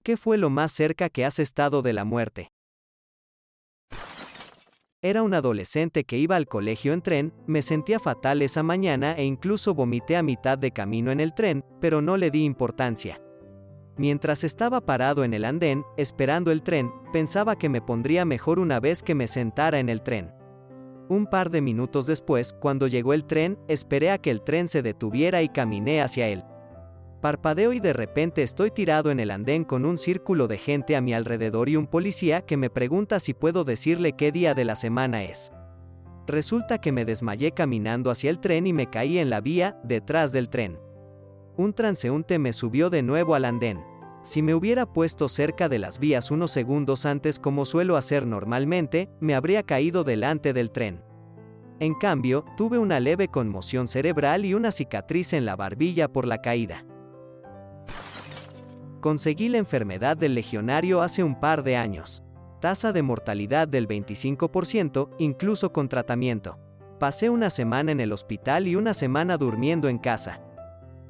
¿Qué fue lo más cerca que has estado de la muerte? Era un adolescente que iba al colegio en tren, me sentía fatal esa mañana e incluso vomité a mitad de camino en el tren, pero no le di importancia. Mientras estaba parado en el andén, esperando el tren, pensaba que me pondría mejor una vez que me sentara en el tren. Un par de minutos después, cuando llegó el tren, esperé a que el tren se detuviera y caminé hacia él. Parpadeo y de repente estoy tirado en el andén con un círculo de gente a mi alrededor y un policía que me pregunta si puedo decirle qué día de la semana es. Resulta que me desmayé caminando hacia el tren y me caí en la vía, detrás del tren. Un transeúnte me subió de nuevo al andén. Si me hubiera puesto cerca de las vías unos segundos antes como suelo hacer normalmente, me habría caído delante del tren. En cambio, tuve una leve conmoción cerebral y una cicatriz en la barbilla por la caída. Conseguí la enfermedad del legionario hace un par de años. Tasa de mortalidad del 25%, incluso con tratamiento. Pasé una semana en el hospital y una semana durmiendo en casa.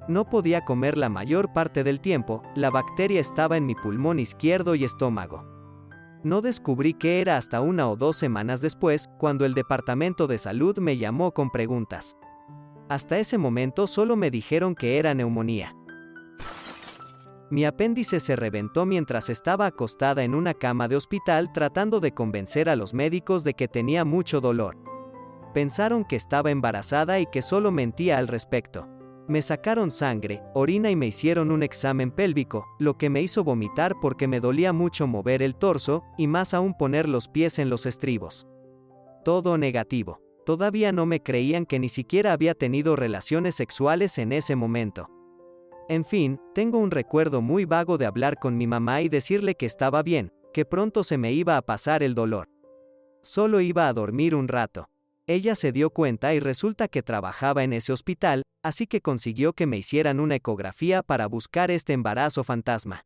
No podía comer la mayor parte del tiempo, la bacteria estaba en mi pulmón izquierdo y estómago. No descubrí qué era hasta 1 o 2 semanas después, cuando el departamento de salud me llamó con preguntas. Hasta ese momento solo me dijeron que era neumonía. Mi apéndice se reventó mientras estaba acostada en una cama de hospital tratando de convencer a los médicos de que tenía mucho dolor. Pensaron que estaba embarazada y que solo mentía al respecto. Me sacaron sangre, orina y me hicieron un examen pélvico, lo que me hizo vomitar porque me dolía mucho mover el torso, y más aún poner los pies en los estribos. Todo negativo. Todavía no me creían que ni siquiera había tenido relaciones sexuales en ese momento. En fin, tengo un recuerdo muy vago de hablar con mi mamá y decirle que estaba bien, que pronto se me iba a pasar el dolor. Solo iba a dormir un rato. Ella se dio cuenta y resulta que trabajaba en ese hospital, así que consiguió que me hicieran una ecografía para buscar este embarazo fantasma.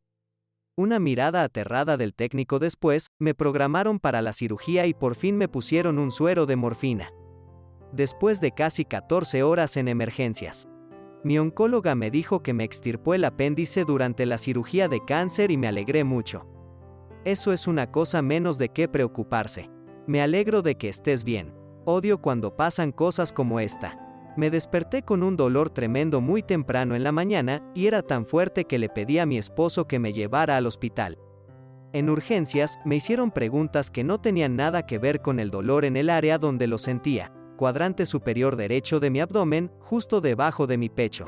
Una mirada aterrada del técnico después, me programaron para la cirugía y por fin me pusieron un suero de morfina. Después de casi 14 horas en emergencias. Mi oncóloga me dijo que me extirpó el apéndice durante la cirugía de cáncer y me alegré mucho. Eso es una cosa menos de qué preocuparse. Me alegro de que estés bien. Odio cuando pasan cosas como esta. Me desperté con un dolor tremendo muy temprano en la mañana, y era tan fuerte que le pedí a mi esposo que me llevara al hospital. En urgencias, me hicieron preguntas que no tenían nada que ver con el dolor en el área donde lo sentía. Cuadrante superior derecho de mi abdomen, justo debajo de mi pecho.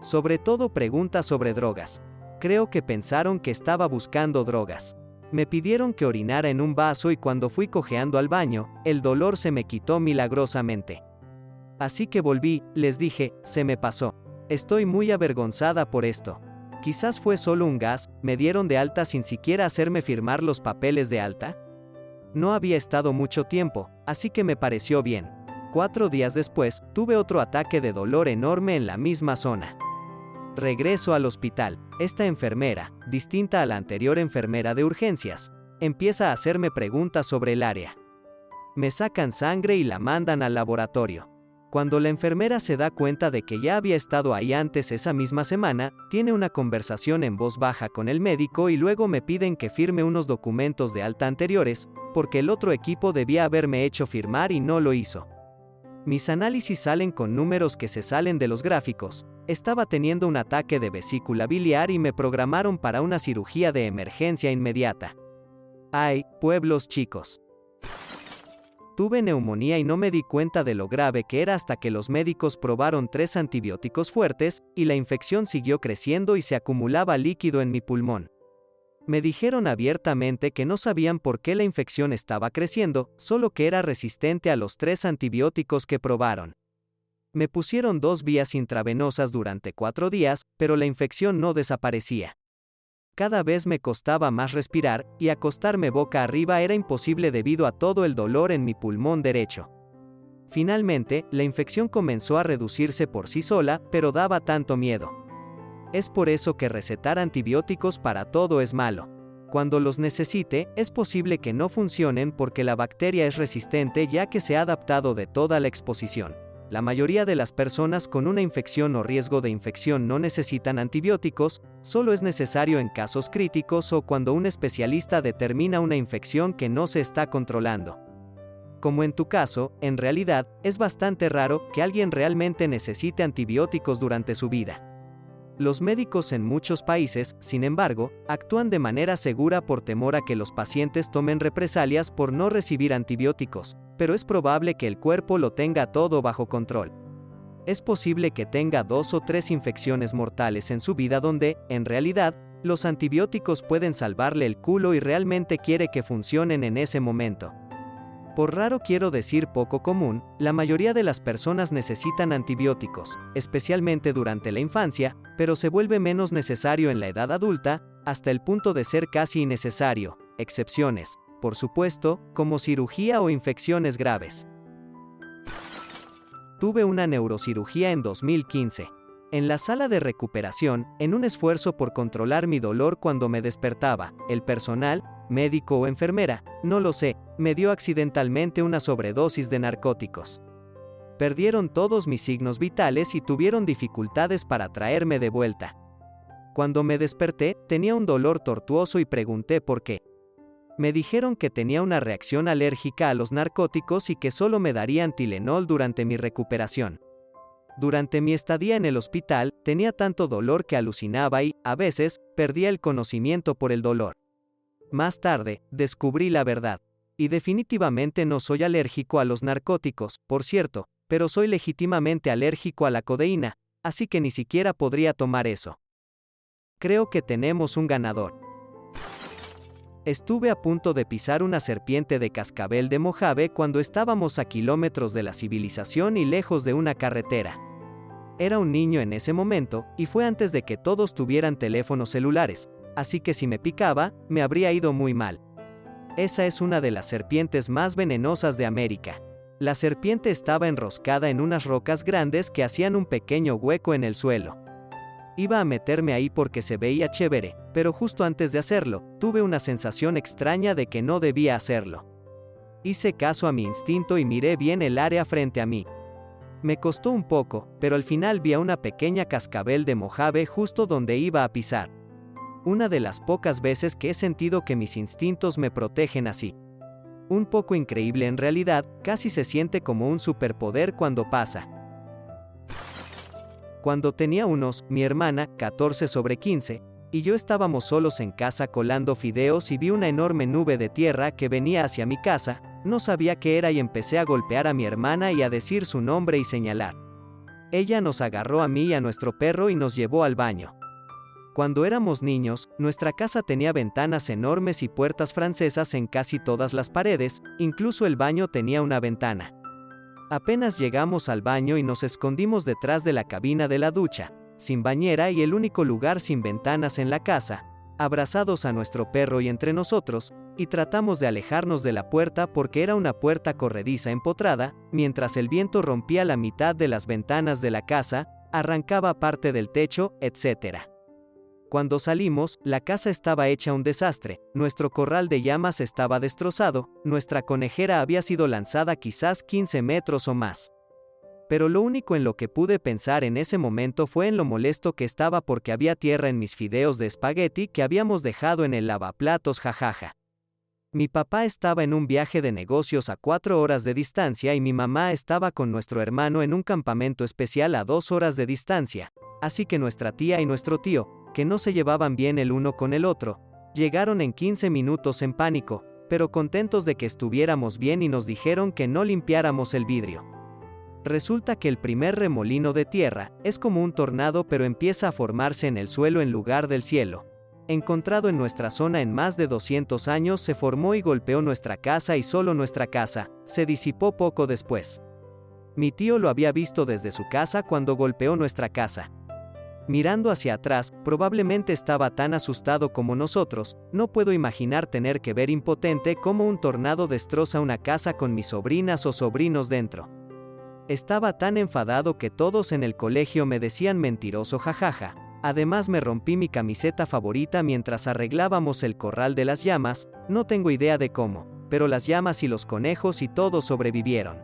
Sobre todo preguntas sobre drogas. Creo que pensaron que estaba buscando drogas. Me pidieron que orinara en un vaso y cuando fui cojeando al baño, el dolor se me quitó milagrosamente. Así que volví, les dije, se me pasó. Estoy muy avergonzada por esto. Quizás fue solo un gas, me dieron de alta sin siquiera hacerme firmar los papeles de alta. No había estado mucho tiempo, así que me pareció bien. 4 días después, tuve otro ataque de dolor enorme en la misma zona. Regreso al hospital. Esta enfermera, distinta a la anterior enfermera de urgencias, empieza a hacerme preguntas sobre el área. Me sacan sangre y la mandan al laboratorio. Cuando la enfermera se da cuenta de que ya había estado ahí antes esa misma semana, tiene una conversación en voz baja con el médico y luego me piden que firme unos documentos de alta anteriores, porque el otro equipo debía haberme hecho firmar y no lo hizo. Mis análisis salen con números que se salen de los gráficos. Estaba teniendo un ataque de vesícula biliar y me programaron para una cirugía de emergencia inmediata. ¡Ay, pueblos chicos! Tuve neumonía y no me di cuenta de lo grave que era hasta que los médicos probaron 3 antibióticos fuertes, y la infección siguió creciendo y se acumulaba líquido en mi pulmón. Me dijeron abiertamente que no sabían por qué la infección estaba creciendo, solo que era resistente a los 3 antibióticos que probaron. Me pusieron 2 vías intravenosas durante 4 días, pero la infección no desaparecía. Cada vez me costaba más respirar, y acostarme boca arriba era imposible debido a todo el dolor en mi pulmón derecho. Finalmente, la infección comenzó a reducirse por sí sola, pero daba tanto miedo. Es por eso que recetar antibióticos para todo es malo. Cuando los necesite, es posible que no funcionen porque la bacteria es resistente ya que se ha adaptado de toda la exposición. La mayoría de las personas con una infección o riesgo de infección no necesitan antibióticos, solo es necesario en casos críticos o cuando un especialista determina una infección que no se está controlando. Como en tu caso, en realidad, es bastante raro que alguien realmente necesite antibióticos durante su vida. Los médicos en muchos países, sin embargo, actúan de manera segura por temor a que los pacientes tomen represalias por no recibir antibióticos, pero es probable que el cuerpo lo tenga todo bajo control. Es posible que tenga 2 o 3 infecciones mortales en su vida donde, en realidad, los antibióticos pueden salvarle el culo y realmente quiere que funcionen en ese momento. Por raro quiero decir poco común, la mayoría de las personas necesitan antibióticos, especialmente durante la infancia, pero se vuelve menos necesario en la edad adulta, hasta el punto de ser casi innecesario, excepciones, por supuesto, como cirugía o infecciones graves. Tuve una neurocirugía en 2015. En la sala de recuperación, en un esfuerzo por controlar mi dolor cuando me despertaba, el personal, médico o enfermera, no lo sé, me dio accidentalmente una sobredosis de narcóticos. Perdieron todos mis signos vitales y tuvieron dificultades para traerme de vuelta. Cuando me desperté, tenía un dolor tortuoso y pregunté por qué. Me dijeron que tenía una reacción alérgica a los narcóticos y que solo me darían Tylenol durante mi recuperación. Durante mi estadía en el hospital, tenía tanto dolor que alucinaba y, a veces, perdía el conocimiento por el dolor. Más tarde, descubrí la verdad. Y definitivamente no soy alérgico a los narcóticos, por cierto, pero soy legítimamente alérgico a la codeína, así que ni siquiera podría tomar eso. Creo que tenemos un ganador. Estuve a punto de pisar una serpiente de cascabel de Mojave cuando estábamos a kilómetros de la civilización y lejos de una carretera. Era un niño en ese momento, y fue antes de que todos tuvieran teléfonos celulares, así que si me picaba, me habría ido muy mal. Esa es una de las serpientes más venenosas de América. La serpiente estaba enroscada en unas rocas grandes que hacían un pequeño hueco en el suelo. Iba a meterme ahí porque se veía chévere, pero justo antes de hacerlo, tuve una sensación extraña de que no debía hacerlo. Hice caso a mi instinto y miré bien el área frente a mí. Me costó un poco, pero al final vi a una pequeña cascabel de Mojave justo donde iba a pisar. Una de las pocas veces que he sentido que mis instintos me protegen así. Un poco increíble en realidad, casi se siente como un superpoder cuando pasa. Cuando tenía unos, mi hermana, 14/15, y yo estábamos solos en casa colando fideos y vi una enorme nube de tierra que venía hacia mi casa, no sabía qué era y empecé a golpear a mi hermana y a decir su nombre y señalar. Ella nos agarró a mí y a nuestro perro y nos llevó al baño. Cuando éramos niños, nuestra casa tenía ventanas enormes y puertas francesas en casi todas las paredes, incluso el baño tenía una ventana. Apenas llegamos al baño y nos escondimos detrás de la cabina de la ducha, sin bañera y el único lugar sin ventanas en la casa, abrazados a nuestro perro y entre nosotros, y tratamos de alejarnos de la puerta porque era una puerta corrediza empotrada, mientras el viento rompía la mitad de las ventanas de la casa, arrancaba parte del techo, etc. Cuando salimos, la casa estaba hecha un desastre, nuestro corral de llamas estaba destrozado, nuestra conejera había sido lanzada quizás 15 metros o más. Pero lo único en lo que pude pensar en ese momento fue en lo molesto que estaba porque había tierra en mis fideos de espagueti que habíamos dejado en el lavaplatos, jajaja. Mi papá estaba en un viaje de negocios a 4 horas de distancia y mi mamá estaba con nuestro hermano en un campamento especial a 2 horas de distancia, así que nuestra tía y nuestro tío, que no se llevaban bien el uno con el otro, llegaron en 15 minutos en pánico, pero contentos de que estuviéramos bien y nos dijeron que no limpiáramos el vidrio. Resulta que el primer remolino de tierra es como un tornado pero empieza a formarse en el suelo en lugar del cielo. Encontrado en nuestra zona en más de 200 años se formó y golpeó nuestra casa y solo nuestra casa, se disipó poco después. Mi tío lo había visto desde su casa cuando golpeó nuestra casa. Mirando hacia atrás, probablemente estaba tan asustado como nosotros, no puedo imaginar tener que ver impotente cómo un tornado destroza una casa con mis sobrinas o sobrinos dentro. Estaba tan enfadado que todos en el colegio me decían mentiroso, jajaja. Además me rompí mi camiseta favorita mientras arreglábamos el corral de las llamas, no tengo idea de cómo, pero las llamas y los conejos y todo sobrevivieron.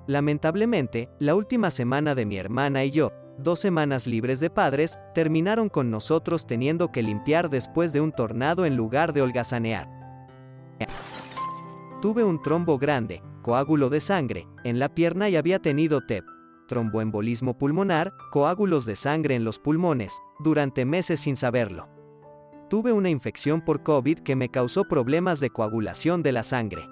Lamentablemente, la última semana de mi hermana y yo, 2 semanas libres de padres, terminaron con nosotros teniendo que limpiar después de un tornado en lugar de holgazanear. Tuve un trombo grande, coágulo de sangre, en la pierna y había tenido TEP, tromboembolismo pulmonar, coágulos de sangre en los pulmones, durante meses sin saberlo. Tuve una infección por COVID que me causó problemas de coagulación de la sangre.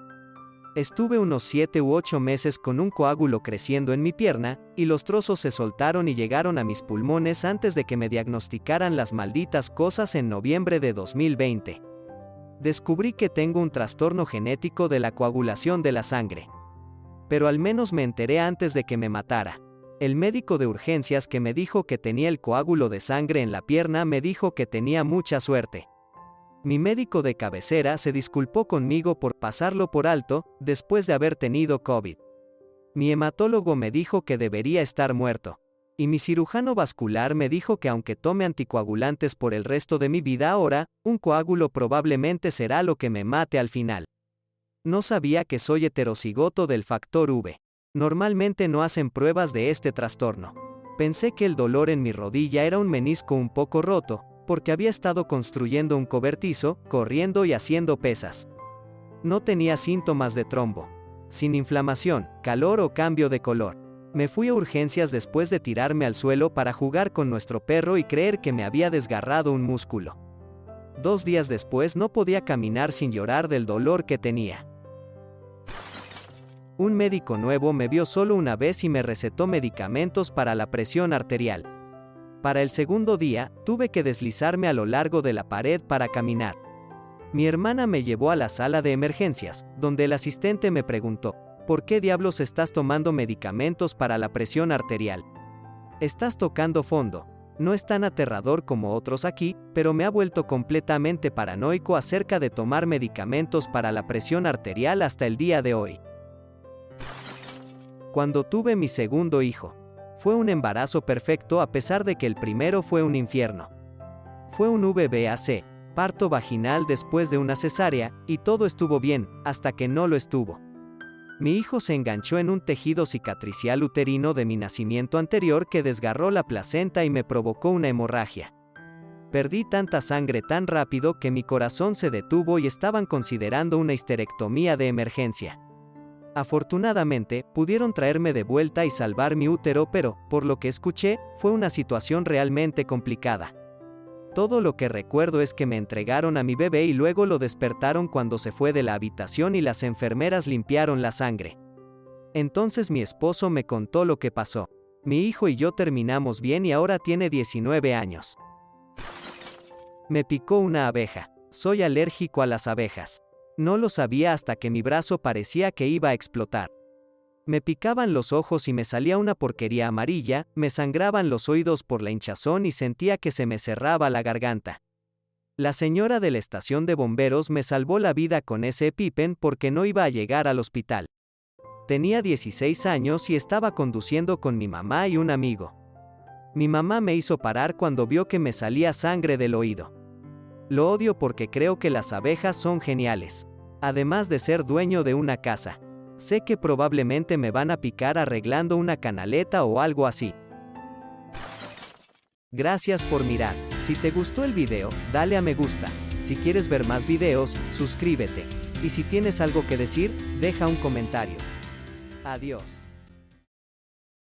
Estuve unos 7 u 8 meses con un coágulo creciendo en mi pierna, y los trozos se soltaron y llegaron a mis pulmones antes de que me diagnosticaran las malditas cosas en noviembre de 2020. Descubrí que tengo un trastorno genético de la coagulación de la sangre. Pero al menos me enteré antes de que me matara. El médico de urgencias que me dijo que tenía el coágulo de sangre en la pierna me dijo que tenía mucha suerte. Mi médico de cabecera se disculpó conmigo por pasarlo por alto, después de haber tenido COVID. Mi hematólogo me dijo que debería estar muerto. Y mi cirujano vascular me dijo que aunque tome anticoagulantes por el resto de mi vida ahora, un coágulo probablemente será lo que me mate al final. No sabía que soy heterocigoto del factor V. Normalmente no hacen pruebas de este trastorno. Pensé que el dolor en mi rodilla era un menisco un poco roto, porque había estado construyendo un cobertizo, corriendo y haciendo pesas. No tenía síntomas de trombo. Sin inflamación, calor o cambio de color. Me fui a urgencias después de tirarme al suelo para jugar con nuestro perro y creer que me había desgarrado un músculo. 2 días después no podía caminar sin llorar del dolor que tenía. Un médico nuevo me vio solo una vez y me recetó medicamentos para la presión arterial. Para el segundo día, tuve que deslizarme a lo largo de la pared para caminar. Mi hermana me llevó a la sala de emergencias, donde el asistente me preguntó, ¿por qué diablos estás tomando medicamentos para la presión arterial? Estás tocando fondo. No es tan aterrador como otros aquí, pero me ha vuelto completamente paranoico acerca de tomar medicamentos para la presión arterial hasta el día de hoy. Cuando tuve mi segundo hijo. Fue un embarazo perfecto a pesar de que el primero fue un infierno. Fue un VBAC, parto vaginal después de una cesárea, y todo estuvo bien, hasta que no lo estuvo. Mi hijo se enganchó en un tejido cicatricial uterino de mi nacimiento anterior que desgarró la placenta y me provocó una hemorragia. Perdí tanta sangre tan rápido que mi corazón se detuvo y estaban considerando una histerectomía de emergencia. Afortunadamente, pudieron traerme de vuelta y salvar mi útero, pero, por lo que escuché, fue una situación realmente complicada. Todo lo que recuerdo es que me entregaron a mi bebé y luego lo despertaron cuando se fue de la habitación y las enfermeras limpiaron la sangre. Entonces mi esposo me contó lo que pasó. Mi hijo y yo terminamos bien y ahora tiene 19 años. Me picó una abeja. Soy alérgico a las abejas. No lo sabía hasta que mi brazo parecía que iba a explotar. Me picaban los ojos y me salía una porquería amarilla, me sangraban los oídos por la hinchazón y sentía que se me cerraba la garganta. La señora de la estación de bomberos me salvó la vida con ese EpiPen porque no iba a llegar al hospital. Tenía 16 años y estaba conduciendo con mi mamá y un amigo. Mi mamá me hizo parar cuando vio que me salía sangre del oído. Lo odio porque creo que las abejas son geniales. Además de ser dueño de una casa. Sé que probablemente me van a picar arreglando una canaleta o algo así. Gracias por mirar. Si te gustó el video, dale a me gusta. Si quieres ver más videos, suscríbete. Y si tienes algo que decir, deja un comentario. Adiós.